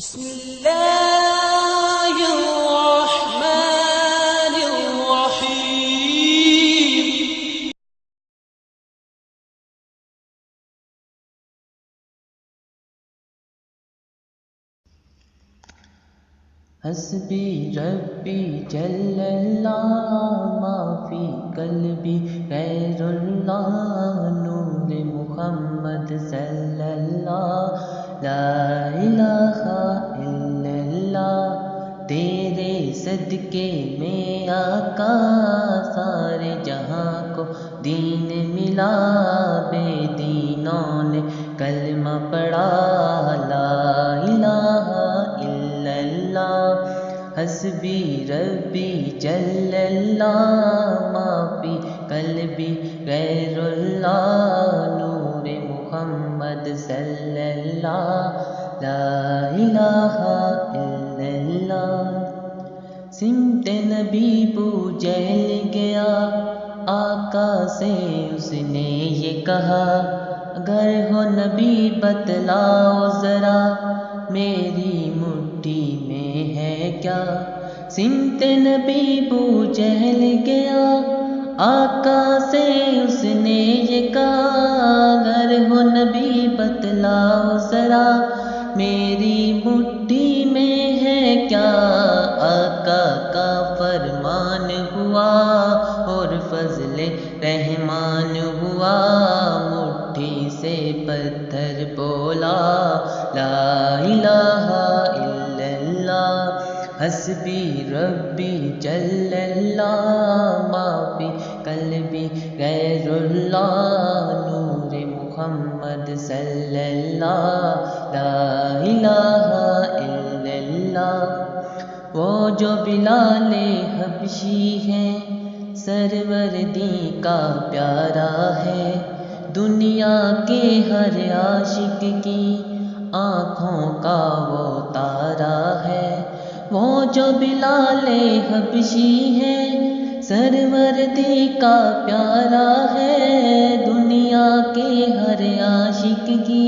بسم الله الرحمن الرحيم. حسبی ربی جل اللہ ما فی قلبی غیر اللہ نور محمد صلی اللہ لا الہ الا اللہ. تیرے صدقے میں آقا سارے جہاں کو دین ملا، بے دینوں نے کلمہ پڑھا لا الہ الا اللہ. حسبی ربی جل اللہ ما فی قلبی غیر اللہ نور محمد صلی اللہ لا الہ الا اللہ. سمت نبی بو جہل گیا آقا سے، اس نے یہ کہا اگر ہو نبی بتلاؤ ذرا میری مٹھی میں ہے کیا. سمت نبی بو جہل گیا آقا سے، اس نے یہ کہا اگر ہو نبی بتلاؤ ذرا میری مٹھی میں ہے کیا. آقا کا فرمان ہوا اور فضل رحمان ہوا، مٹھی سے پتھر بولا لا الہ الا اللہ. حسبی ربی جل اللہ ما فی قلبی غیر اللہ نور محمد صلی اللہ لا الہ الا اللہ. وہ جو بلال حبشی ہیں سروردی کا پیارا ہے، دنیا کے ہر عاشق کی آنکھوں کا وہ تارا ہے. وہ جو بلال حبشی ہے سروردی کا پیارا ہے، دنیا کے ہر عاشق کی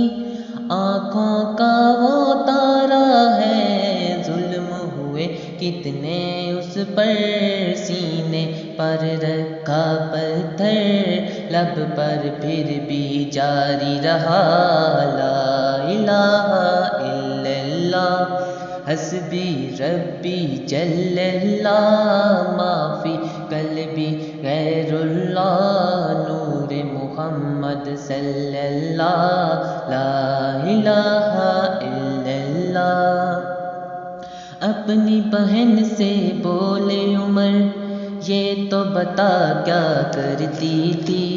آنکھوں کا وہ تارا ہے. ظلم ہوئے کتنے اس پر، سینے پر رکھا پتھر، لب پر پھر بھی جاری رہا لا الہ الا اللہ. حسبی ربی جل اللہ ما فی قلبی غیر اللہ نور محمد صلی اللہ لا الہ الا اللہ. اپنی بہن سے بولے عمر یہ تو بتا کیا کرتی تھی،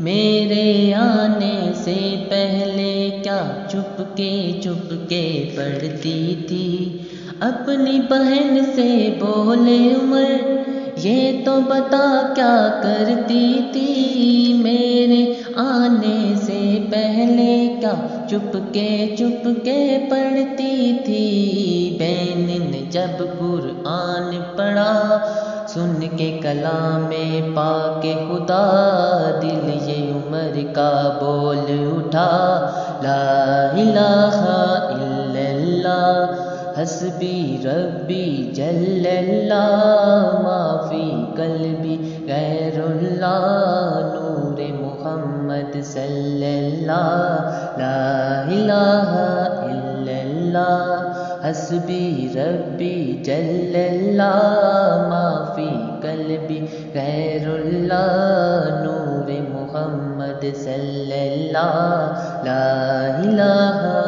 میرے آنے سے پہلے کیا چپ کے پڑھتی تھی. اپنی بہن سے بولے عمر یہ تو بتا کیا کرتی تھی، میرے آنے سے پہلے کیا چپ کے پڑھتی تھی. بہن نے جب قرآن پڑھا سن کے کلام پاک خدا، دل یہ عمر کا بول اٹھا لا الہ الا اللہ. حسبی ربی جل اللہ ما فی قلبی غیر اللہ نور محمد صلی اللہ لا الہ الا اللہ. حسبی ربی جل اللہ ما فی قلبی غیر اللہ نور محمد صلی اللہ لا الہ